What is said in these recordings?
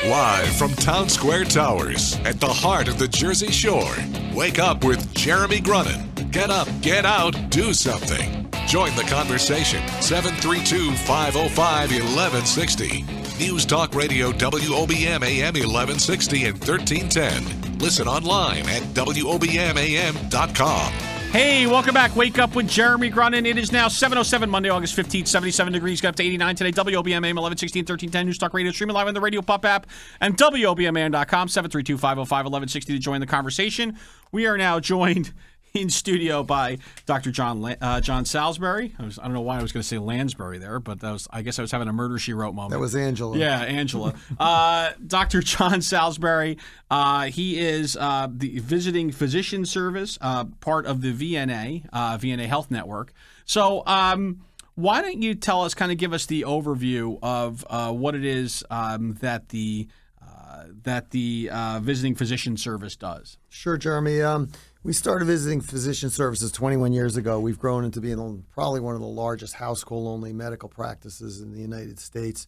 Live from Town Square Towers at the heart of the Jersey Shore. Wake up with Jeremy Grunin. Get up, get out, do something. Join the conversation. 732-505-1160. News Talk Radio WOBM AM 1160 and 1310. Listen online at WOBMAM.com. Hey, welcome back. Wake up with Jeremy Grunin. It is now 7:07, Monday, August 15th, 77 degrees. Got up to 89 today. WOBMAM 1160 and 1310. News Talk Radio. Streaming live on the Radio Pop app and WOBMAM.com. 732-505-1160 to join the conversation. We are now joined in studio by Dr. John Salisbury. I don't know why I was going to say Lansbury there, but I guess I was having a Murder, She Wrote moment. That was Angela. Yeah, Angela. Dr. John Salisbury, he is the visiting physician service, part of the VNA Health Network. So why don't you tell us, kind of give us the overview of what it is that the visiting physician service does? Sure, Jeremy. We started visiting physician services 21 years ago. We've grown into being probably one of the largest house call-only medical practices in the United States.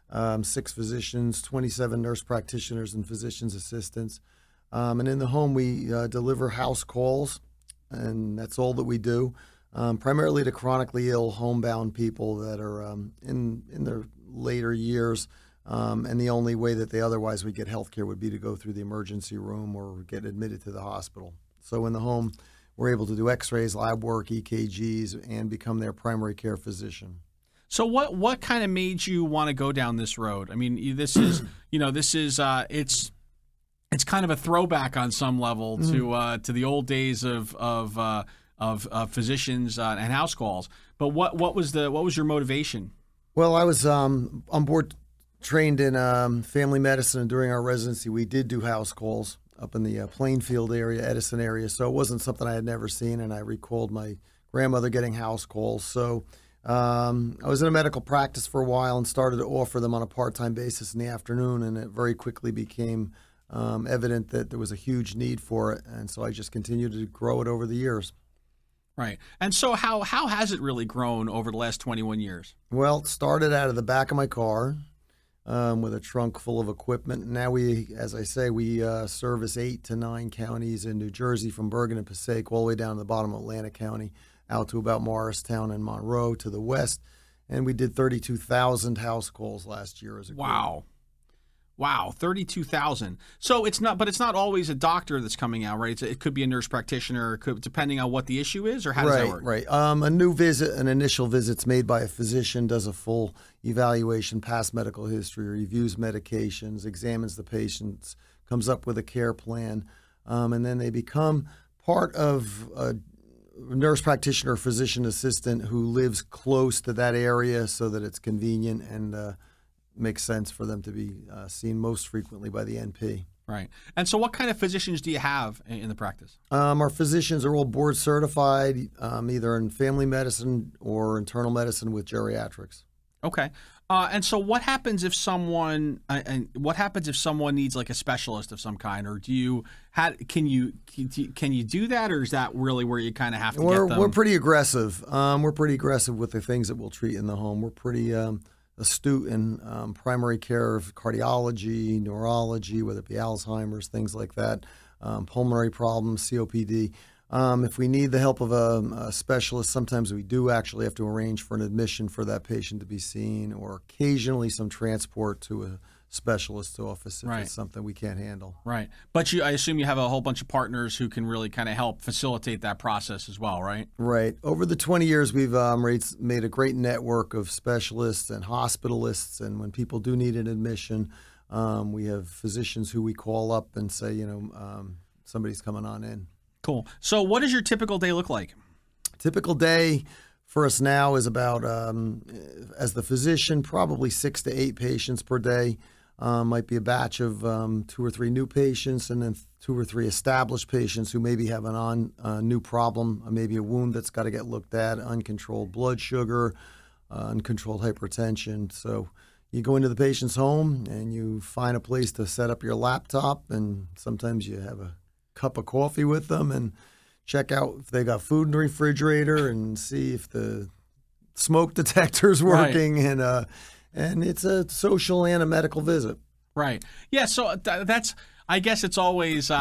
6 physicians, 27 nurse practitioners and physician's assistants. And in the home, we deliver house calls, and that's all that we do, primarily to chronically ill, homebound people that are in their later years. And the only way that they otherwise would get health care would be to go through the emergency room or get admitted to the hospital. So in the home, we're able to do x-rays, lab work, EKGs, and become their primary care physician. So what kind of made you want to go down this road? I mean, this is it's kind of a throwback on some level to the old days of physicians and house calls. But what was your motivation? Well, I was on board trained in family medicine, and during our residency, we did do house calls up in the Plainfield area, Edison area. So it wasn't something I had never seen, and I recalled my grandmother getting house calls. So I was in a medical practice for a while and started to offer them on a part-time basis in the afternoon, and it very quickly became evident that there was a huge need for it, and so I just continued to grow it over the years. Right. And so how has it really grown over the last 21 years? Well, it started out of the back of my car, with a trunk full of equipment. Now we, as I say, we service 8 to 9 counties in New Jersey, from Bergen and Passaic all the way down to the bottom of Atlantic County, out to about Morristown and Monroe to the west. And we did 32,000 house calls last year as a group. Wow, 32,000. So it's not always a doctor that's coming out, right? It could be a nurse practitioner, depending on what the issue is, or how does that work? Right. A new visit, an initial visit's made by a physician, does a full evaluation, past medical history, reviews medications, examines the patients, comes up with a care plan, and then they become part of a nurse practitioner or physician assistant who lives close to that area so that it's convenient and makes sense for them to be seen most frequently by the NP. Right. And so what kind of physicians do you have in the practice? Our physicians are all board certified, either in family medicine or internal medicine with geriatrics. Okay. And so what happens if someone needs like a specialist of some kind, or can you do that, or is that really where you kind of have to get them? We're pretty aggressive. We're pretty aggressive with the things that we'll treat in the home. We're pretty astute in primary care of cardiology, neurology, whether it be Alzheimer's, things like that, pulmonary problems, COPD. If we need the help of a specialist, sometimes we do actually have to arrange for an admission for that patient to be seen, or occasionally some transport to a specialist's office if it's something we can't handle. Right. But I assume you have a whole bunch of partners who can really kind of help facilitate that process as well, right? Right. Over the 20 years, we've made a great network of specialists and hospitalists, and when people do need an admission, we have physicians who we call up and say, somebody's coming on in. Cool. So what does your typical day look like? Typical day for us now is about, as the physician, probably 6 to 8 patients per day. Might be a batch of 2 or 3 new patients, and then 2 or 3 established patients who maybe have a new problem, maybe a wound that's got to get looked at, uncontrolled blood sugar, uncontrolled hypertension. So you go into the patient's home and you find a place to set up your laptop, and sometimes you have a cup of coffee with them and check out if they got food in the refrigerator and see if the smoke detector's working. Right. And it's a social and a medical visit. Right. Yeah. So that's. I guess it's always.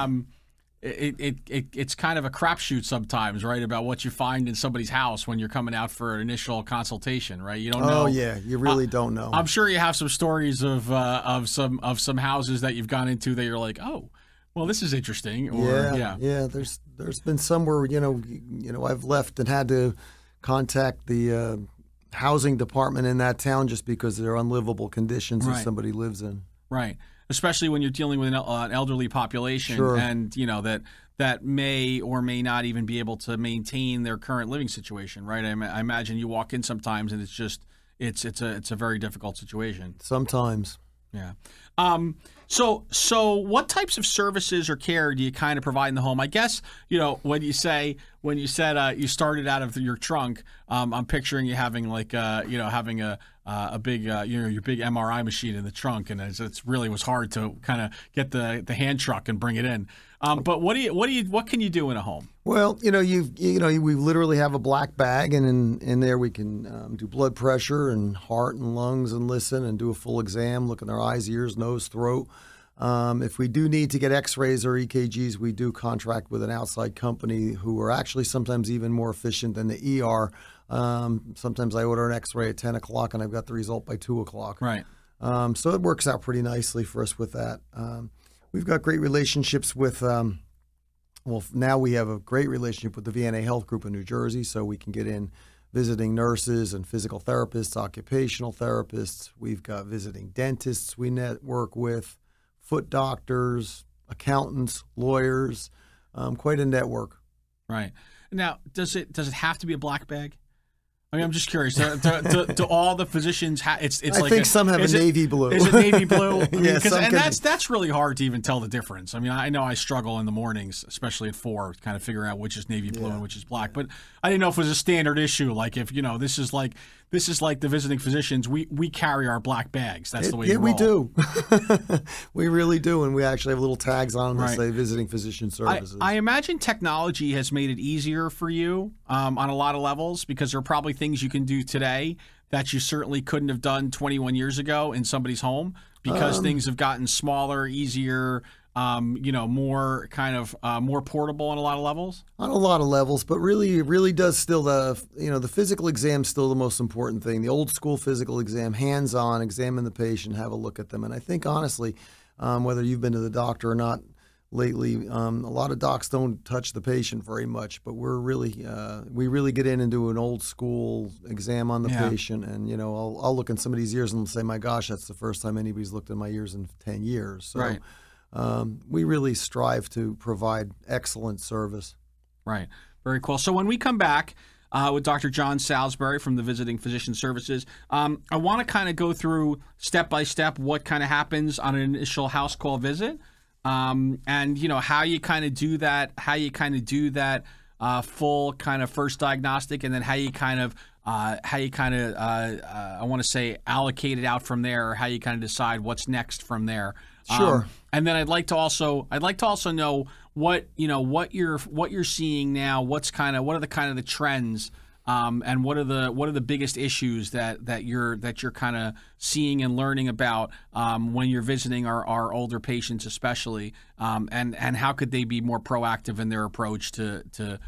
It's kind of a crapshoot sometimes, right? About what you find in somebody's house when you're coming out for an initial consultation, right? You don't know. Oh yeah, you really don't know. I'm sure you have some stories of some houses that you've gone into that you're like, oh, well, this is interesting. Or, yeah. There's been some where I've left and had to contact the housing department in that town just because they're unlivable conditions that somebody lives in. Right. Especially when you're dealing with an elderly population, Sure. and that may or may not even be able to maintain their current living situation, right? I imagine you walk in sometimes and it's a very difficult situation. Sometimes. Yeah. So what types of services or care do you kind of provide in the home? I guess, when you said you started out of your trunk, I'm picturing you having having a big your big MRI machine in the trunk, and it's really was hard to kind of get the hand truck and bring it in. But what can you do in a home? Well, we literally have a black bag, and in there we can do blood pressure and heart and lungs and listen and do a full exam, look in their eyes, ears, nose, throat. If we do need to get x-rays or EKGs, we do contract with an outside company who are actually sometimes even more efficient than the ER. Sometimes I order an x-ray at 10 o'clock and I've got the result by 2 o'clock. Right. So it works out pretty nicely for us with that. We've got great relationships with, now we have a great relationship with the VNA Health Group in New Jersey, so we can get in visiting nurses and physical therapists, occupational therapists. We've got visiting dentists we network with, foot doctors, accountants, lawyers, quite a network. Right. Now, does it have to be a black bag? I mean, I'm just curious. Do all the physicians have? I think some have a navy blue. Is it navy blue? Yeah, that's really hard to even tell the difference. I mean, I know I struggle in the mornings, especially at 4, kind of figuring out which is navy blue and which is black. But I didn't know if it was a standard issue. Like if this is like the visiting physicians, we carry our black bags. That's the way. Yeah, we do. We really do, and we actually have little tags on them that say visiting physician services. I imagine technology has made it easier for you on a lot of levels, because there are probably things you can do today that you certainly couldn't have done 21 years ago in somebody's home, because things have gotten smaller, easier, more kind of more portable on a lot of levels. On a lot of levels, but really does still the physical exam is still the most important thing. The old school physical exam, hands-on, examine the patient, have a look at them. And I think honestly, whether you've been to the doctor or not lately, a lot of docs don't touch the patient very much, but we really get in and do an old school exam on the patient. And I'll look in somebody's ears and say, my gosh, that's the first time anybody's looked in my ears in 10 years. So right. We really strive to provide excellent service. Right. Very cool. So when we come back with Dr. John Salisbury from the Visiting Physician Services, I want to kind of go through step by step what kind of happens on an initial house call visit, and how you kind of do that, full kind of first diagnostic, and then how you kind of I want to say allocate it out from there, or how you kind of decide what's next from there. Sure. And then I'd like to also know what you're seeing now. What are the trends, and what are the biggest issues that you're kind of seeing and learning about when you're visiting our older patients, especially, and how could they be more proactive in their approach to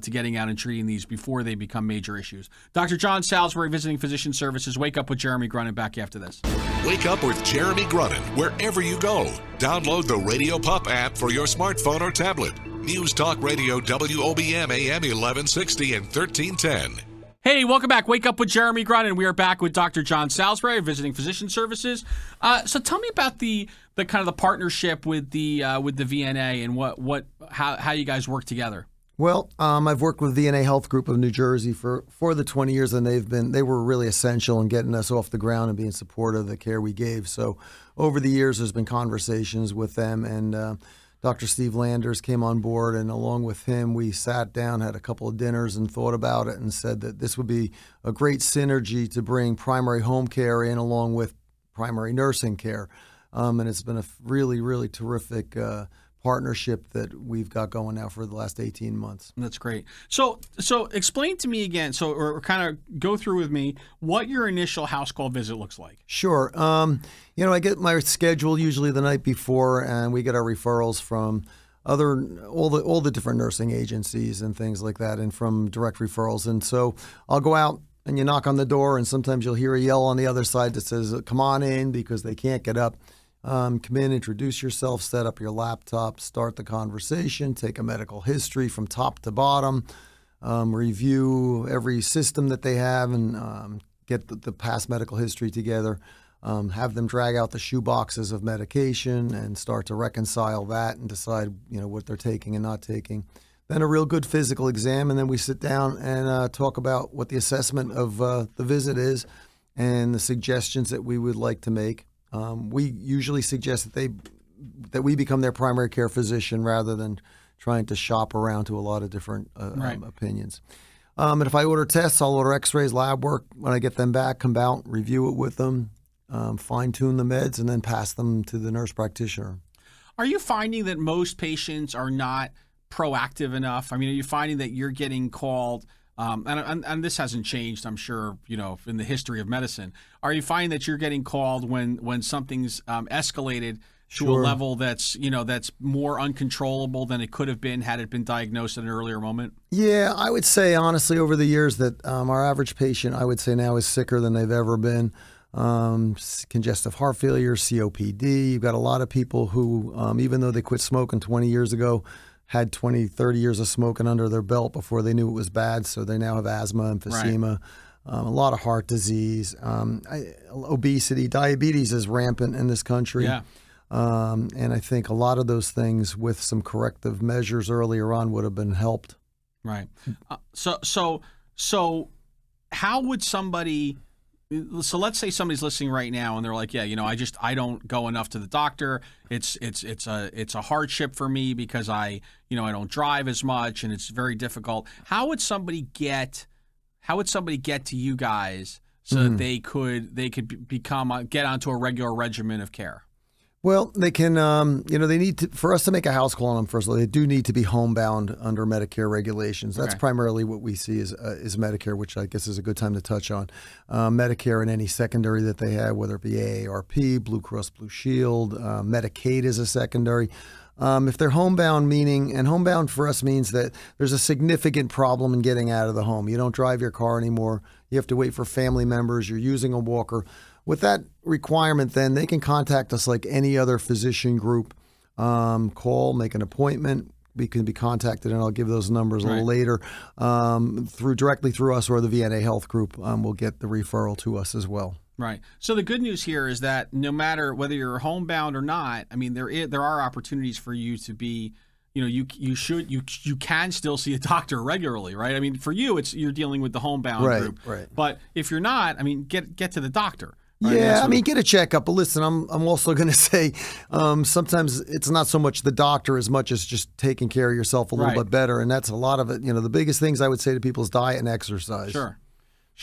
getting out and treating these before they become major issues. Dr. John Salisbury, Visiting Physician Services. Wake Up with Jeremy Grunin, back after this. Wake Up with Jeremy Grunin wherever you go. Download the Radio Pup app for your smartphone or tablet. News Talk Radio WOBM AM 1160 and 1310. Hey, welcome back. Wake Up with Jeremy Grunin. We are back with Dr. John Salisbury, Visiting Physician Services. So tell me about the kind of the partnership with the VNA and how you guys work together. Well, I've worked with VNA Health Group of New Jersey for the 20 years, and they were really essential in getting us off the ground and being supportive of the care we gave. So over the years, there's been conversations with them, and Dr. Steve Landers came on board, and along with him, we sat down, had a couple of dinners, and thought about it and said that this would be a great synergy to bring primary home care in along with primary nursing care. And it's been a really, really terrific partnership that we've got going now for the last 18 months. That's great. So explain to me again, or kind of go through with me what your initial house call visit looks like. Sure. I get my schedule usually the night before, and we get our referrals from all the different nursing agencies and things like that, and from direct referrals. And so I'll go out and you knock on the door, and sometimes you'll hear a yell on the other side that says, "Come on in," because they can't get up. Come in, introduce yourself, set up your laptop, start the conversation, take a medical history from top to bottom, review every system that they have, and get the past medical history together. Have them drag out the shoe boxes of medication and start to reconcile that and decide, what they're taking and not taking. Then a real good physical exam, and then we sit down and talk about what the assessment of the visit is and the suggestions that we would like to make. We usually suggest that we become their primary care physician rather than trying to shop around to a lot of different opinions. And if I order tests, I'll order x-rays, lab work. When I get them back, come out, review it with them, fine-tune the meds, and then pass them to the nurse practitioner. Are you finding that most patients are not proactive enough? I mean, are you finding that you're getting called and this hasn't changed, I'm sure, in the history of medicine. Are you finding that you're getting called when something's escalated to a level that's more uncontrollable than it could have been had it been diagnosed at an earlier moment? Yeah, I would say honestly over the years that our average patient, I would say now, is sicker than they've ever been. Congestive heart failure, COPD. You've got a lot of people who, even though they quit smoking 20 years ago, had 20, 30 years of smoking under their belt before they knew it was bad. So they now have asthma, emphysema, a lot of heart disease, obesity, diabetes is rampant in this country. Yeah. And I think a lot of those things with some corrective measures earlier on would have been helped. Right. So how would somebody... So let's say somebody's listening right now and they're like, yeah, I don't go enough to the doctor. It's a hardship for me because I don't drive as much and it's very difficult. How would somebody get to you guys so that they could get onto a regular regimen of care? Well, they can, they need to, for us to make a house call on them, first of all, they do need to be homebound under Medicare regulations. That's primarily what we see is Medicare, which I guess is a good time to touch on. Medicare and any secondary that they have, whether it be AARP, Blue Cross Blue Shield, Medicaid is a secondary. If they're homebound, and homebound for us means that there's a significant problem in getting out of the home. You don't drive your car anymore. You have to wait for family members. You're using a walker. With that requirement, then they can contact us like any other physician group. Call, make an appointment. We can be contacted, and I'll give those numbers a little later. Directly through us or the VNA Health Group, will get the referral to us as well. Right. So the good news here is that no matter whether you're homebound or not, I mean, there are opportunities for you to be. You can still see a doctor regularly, right? I mean, for you, you're dealing with the homebound group. Right. But if you're not, I mean, get to the doctor. Right? Yeah, get a checkup. But listen, I'm also going to say sometimes it's not so much the doctor as much as just taking care of yourself a little bit better, and that's a lot of it. The biggest things I would say to people is diet and exercise. Sure.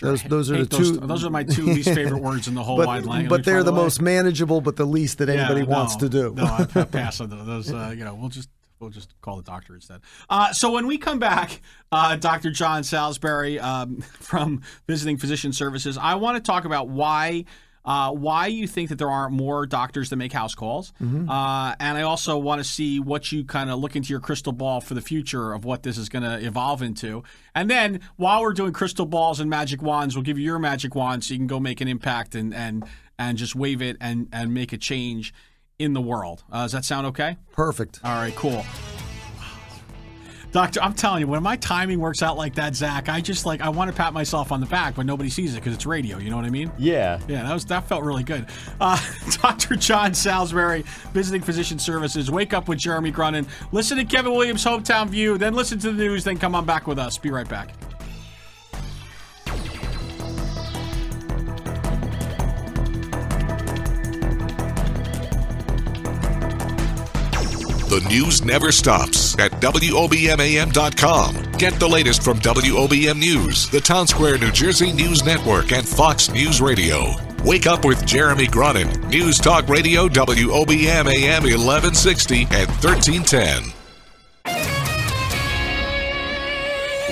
Those are the two. Those are my two least favorite words in the whole wide language. But they're the most manageable, but the least that anybody wants to do. No, I pass on those. We'll just call the doctor instead. So when we come back, Dr. John Salisbury from Visiting Physician Services, I want to talk about why you think that there aren't more doctors that make house calls. And I also want to see what you kind of look into your crystal ball for the future of what this is going to evolve into. And then while we're doing crystal balls and magic wands, we'll give you your magic wand so you can go make an impact and just wave it and make a change in the world. Does that sound okay? Perfect. All right, cool. Doctor, I'm telling you, when my timing works out like that, Zach, I want to pat myself on the back, but nobody sees it because it's radio. You know what I mean? Yeah. Yeah, that felt really good. Dr. John Salisbury, Visiting Physician Services. Wake up with Jeremy Grunin. Listen to Kevin Williams' Hometown View, then listen to the news, then come on back with us. Be right back. The news never stops at WOBMAM.com. Get the latest from WOBM News, the Town Square, New Jersey News Network, and Fox News Radio. Wake Up with Jeremy Grunin. News Talk Radio WOBM AM 1160 and 1310.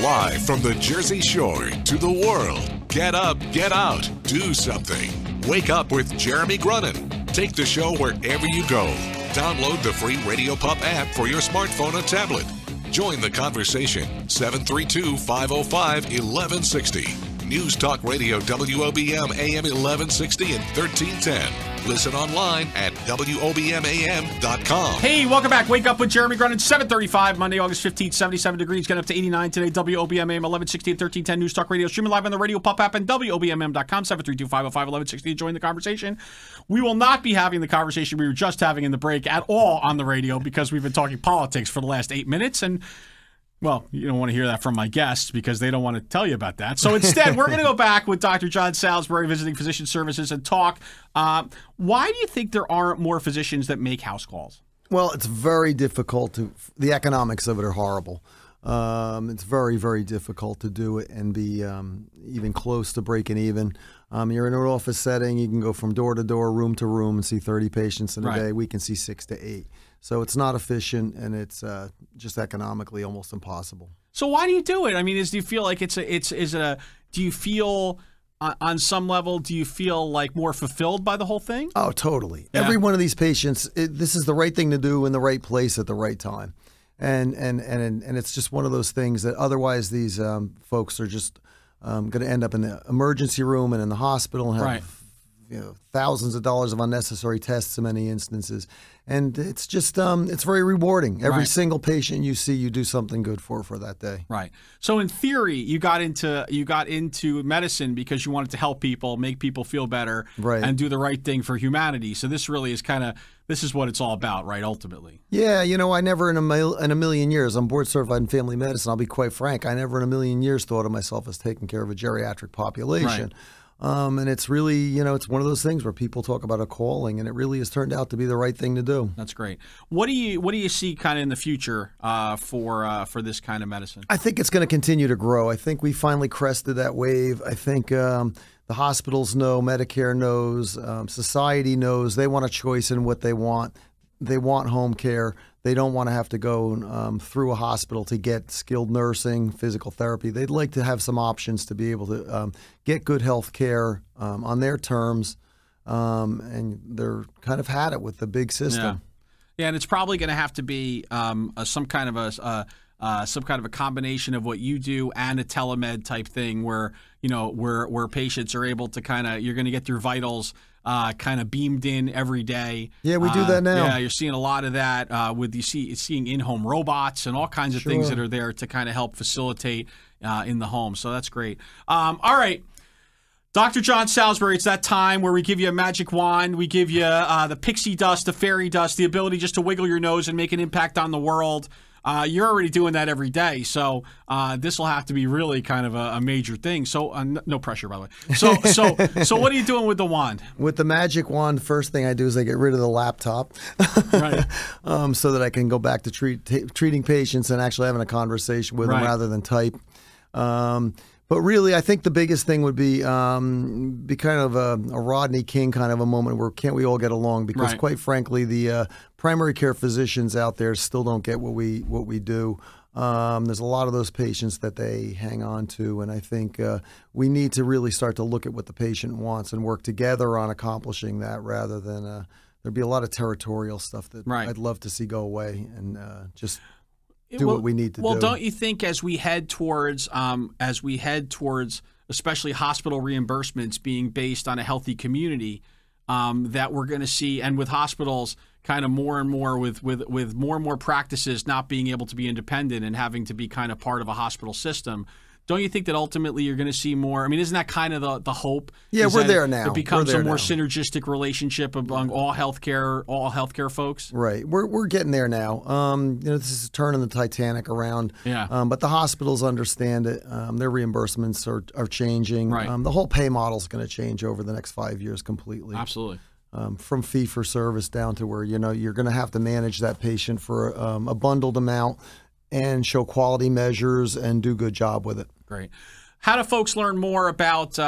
Live from the Jersey Shore to the world. Get up, get out, do something. Wake Up with Jeremy Grunin. Take the show wherever you go. Download the free Radio Pup app for your smartphone or tablet. Join the conversation. 732-505-1160. News Talk Radio WOBM AM 1160 and 1310. Listen online at WOBMAM.com. Hey, welcome back. Wake Up with Jeremy Grunin. 7:35, Monday, August 15th, 77 degrees. Getting up to 89 today. WOBM AM 1160 and 1310. News Talk Radio. Streaming live on the Radio Pup app and WOBMAM.com. 732-505-1160 to join the conversation. We will not be having the conversation we were just having in the break at all on the radio because we've been talking politics for the last 8 minutes. And well, you don't want to hear that from my guests because they don't want to tell you about that. So instead, we're going to go back with Dr. John Salisbury, Visiting Physician Services, and talk. Why do you think there aren't more physicians that make house calls? Well, it's very difficult the economics of it are horrible. It's very, very difficult to do it and be even close to breaking even. You're in an office setting. You can go from door to door, room to room, and see 30 patients in a day. We can see 6 to 8. So it's not efficient, and it's just economically almost impossible. So why do you do it? I mean, do you feel like do you feel on some level, do you feel like more fulfilled by the whole thing? Oh, totally. Yeah. Every one of these patients, this is the right thing to do in the right place at the right time. And it's just one of those things that otherwise these folks are just going to end up in the emergency room and in the hospital and have thousands of dollars of unnecessary tests in many instances. And it's just it's very rewarding. Every single patient you see, you do something good for that day. Right. So in theory, you got into medicine because you wanted to help people, make people feel better, and do the right thing for humanity. So this really is this is what it's all about, right? Ultimately. Yeah, I never in a million years, I'm board certified in family medicine. I'll be quite frank. I never in a million years thought of myself as taking care of a geriatric population. And it's really, it's one of those things where people talk about a calling, and it really has turned out to be the right thing to do. That's great. What do you see kind of in the future for this kind of medicine? I think it's going to continue to grow. I think we finally crested that wave. I think the hospitals know, Medicare knows, society knows. They want a choice in what they want. They want home care. They don't want to have to go through a hospital to get skilled nursing, physical therapy. They'd like to have some options to be able to get good health care on their terms, and they're kind of had it with the big system. Yeah, and it's probably going to have to be some kind of a combination of what you do and a telemed type thing, where where patients are able to you're going to get your vitals kind of beamed in every day. Yeah, we do that now. Yeah, you're seeing a lot of that with seeing in-home robots and all kinds of things that are there to kind of help facilitate in the home. So that's great. All right. Dr. John Salisbury, it's that time where we give you a magic wand. We give you the pixie dust, the fairy dust, the ability just to wiggle your nose and make an impact on the world. You're already doing that every day, so this will have to be really kind of a major thing. So no pressure, by the way. So what are you doing with the wand? With the magic wand, the first thing I do is I get rid of the laptop, so that I can go back to treating patients and actually having a conversation with them rather than type. But really, I think the biggest thing would be kind of a Rodney King kind of a moment where can't we all get along? Because quite frankly, the primary care physicians out there still don't get what we do. There's a lot of those patients that they hang on to, and I think we need to really start to look at what the patient wants and work together on accomplishing that rather than there'd be a lot of territorial stuff that I'd love to see go away and just do what we need to do. Well, don't you think as we head towards especially hospital reimbursements being based on a healthy community, that we're going to see, and with hospitals kind of more and more with more and more practices not being able to be independent and having to be kind of part of a hospital system, don't you think that ultimately you're going to see more? I mean, isn't that kind of the hope? Yeah, we're there now. It becomes a more synergistic relationship among all healthcare folks. Right, we're getting there now. This is turning the Titanic around. Yeah. But the hospitals understand it. Their reimbursements are changing. Right. The whole pay model is going to change over the next 5 years completely. Absolutely. From fee for service down to where you're going to have to manage that patient for a bundled amount and show quality measures and do a good job with it. Great. how do folks learn more about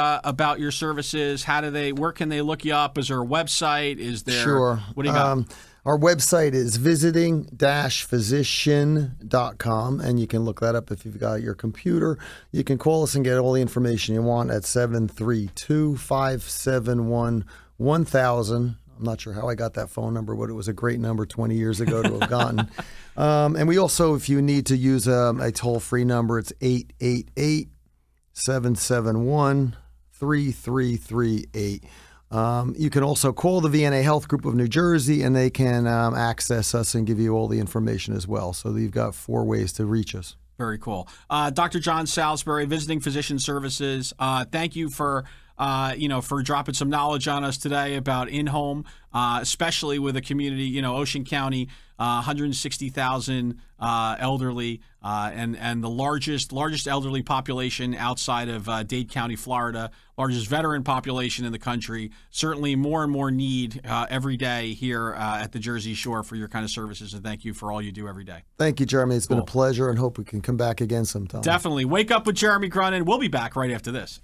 your services? Where can they look you up? Is there a website? Is there Sure. What do you got? Our website is visiting-physician.com, and you can look that up if you've got your computer. You can call us and get all the information you want at 732-571-1000. I'm not sure how I got that phone number, but it was a great number 20 years ago to have gotten. And we also, if you need to use a toll-free number, it's 888-771-3338. You can also call the VNA Health Group of New Jersey, and they can access us and give you all the information as well. So you've got 4 ways to reach us. Very cool. Dr. John Salisbury, Visiting Physician Services, thank you for dropping some knowledge on us today about in-home, especially with a community, Ocean County, 160,000 elderly, and the largest elderly population outside of Dade County, Florida, largest veteran population in the country. Certainly more and more need every day here at the Jersey Shore for your kind of services, and thank you for all you do every day. Thank you, Jeremy. It's been a pleasure, and hope we can come back again sometime. Definitely. Wake Up with Jeremy Grunin. We'll be back right after this.